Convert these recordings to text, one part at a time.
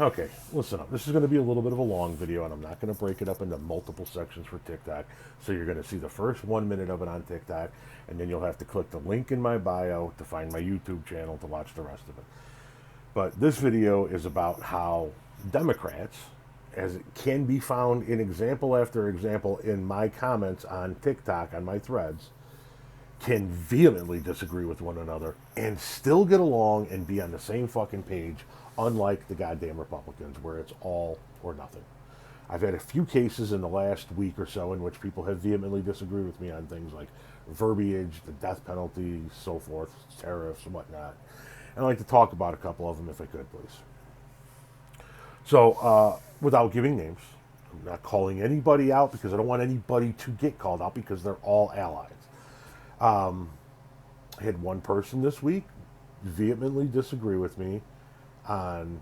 Okay, listen up. This is going to be a little bit of a long video, and I'm not going to break it up into multiple sections for TikTok. So you're going to see the first 1 minute of it on TikTok, and then you'll have to click the link in my bio to find my YouTube channel to watch the rest of it. But this video is about how Democrats, as it can be found in example after example in my comments on TikTok, on my threads, can vehemently disagree with one another and still get along and be on the same fucking page, unlike the goddamn Republicans, where it's all or nothing. I've had a few cases in the last week or so in which people have vehemently disagreed with me on things like verbiage, the death penalty, so forth, tariffs, and whatnot. And I'd like to talk about a couple of them if I could, please. So, without giving names, I'm not calling anybody out because I don't want anybody to get called out because they're all allies. I had one person this week vehemently disagree with me on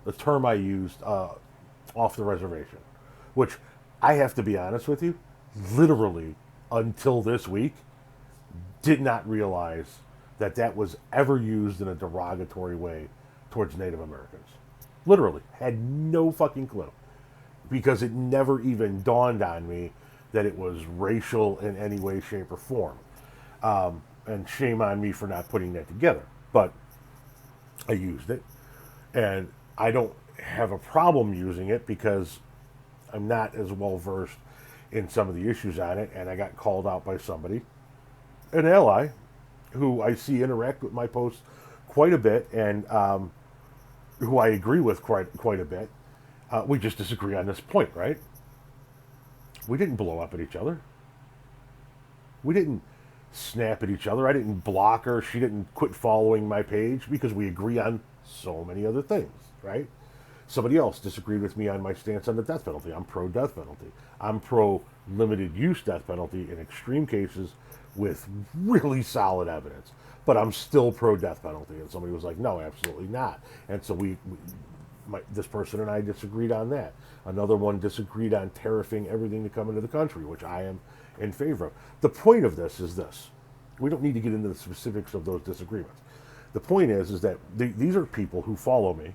the term I used, off the reservation, which I have to be honest with you, literally until this week, did not realize that that was ever used in a derogatory way towards Native Americans. Literally, had no fucking clue because it never even dawned on me that it was racial in any way, shape, or form. And shame on me for not putting that together. But I used it. And I don't have a problem using it because I'm not as well versed in some of the issues on it. And I got called out by somebody, an ally, who I see interact with my posts quite a bit and who I agree with quite a bit. We just disagree on this point, right? We didn't blow up at each other. We didn't snap at each other. I didn't block her. She didn't quit following my page because we agree on so many other things, right? Somebody else disagreed with me on my stance on the death penalty. I'm pro death penalty. I'm pro limited use death penalty in extreme cases with really solid evidence. But I'm still pro death penalty. And somebody was like, no, absolutely not. And so this person and I disagreed on that. Another one disagreed on tariffing everything to come into the country, which I am in favor of. The point of this is this. We don't need to get into the specifics of those disagreements. The point is that these are people who follow me,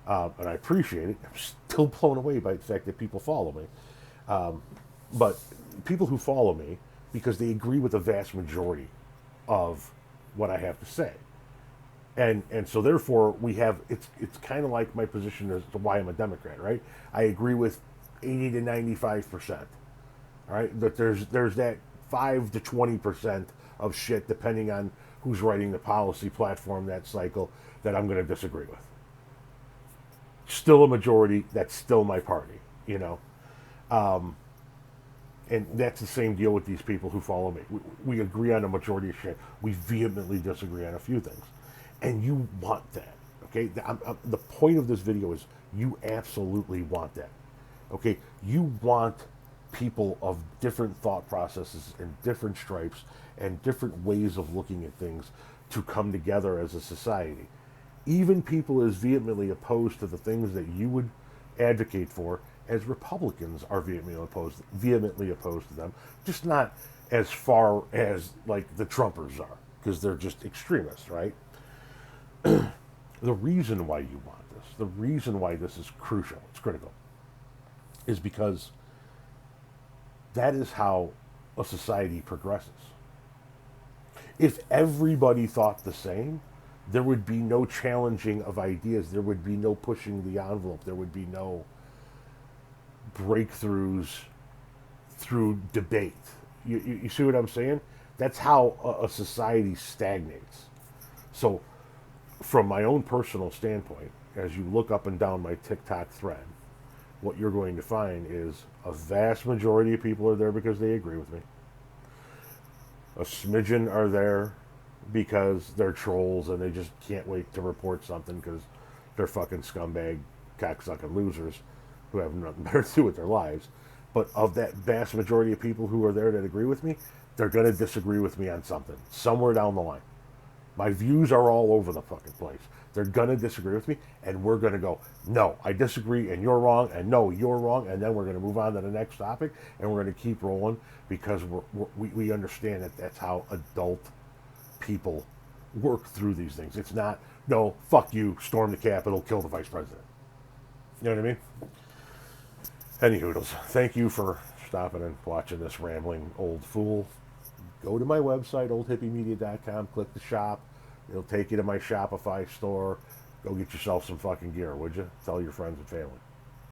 and I appreciate it. I'm still blown away by the fact that people follow me. But people who follow me because they agree with the vast majority of what I have to say. And so therefore we have it's kind of like my position as to why I'm a Democrat, right? I agree with 80 to 95%. All right, that there's that 5 to 20% of shit depending on who's writing the policy platform that cycle that I'm going to disagree with. Still a majority, that's still my party, you know. And that's the same deal with these people who follow me. We agree on a majority of shit. We vehemently disagree on a few things. And you want that, okay? The point of this video is you absolutely want that, okay? You want people of different thought processes and different stripes and different ways of looking at things to come together as a society. Even people as vehemently opposed to the things that you would advocate for as Republicans are vehemently opposed to them, just not as far as like the Trumpers are, because they're just extremists, right? The reason why you want this, the reason why this is crucial, it's critical, is because that is how a society progresses. If everybody thought the same, there would be no challenging of ideas. There would be no pushing the envelope. There would be no breakthroughs through debate. You see what I'm saying? That's how a society stagnates. So, from my own personal standpoint, as you look up and down my TikTok thread, what you're going to find is a vast majority of people are there because they agree with me. A smidgen are there because they're trolls and they just can't wait to report something because they're fucking scumbag, cocksucking losers who have nothing better to do with their lives. But of that vast majority of people who are there that agree with me, they're going to disagree with me on something, somewhere down the line. My views are all over the fucking place. They're going to disagree with me, and we're going to go, no, I disagree, and you're wrong, and no, you're wrong, and then we're going to move on to the next topic, and we're going to keep rolling because we understand that that's how adult people work through these things. It's not No, fuck you, storm the Capitol, kill the vice president. You know what I mean? Any hoodles. Thank you for stopping and watching this rambling old fool. Go to my website, oldhippiemedia.com, click the shop. It'll take you to my Shopify store. Go get yourself some fucking gear, would you? Tell your friends and family.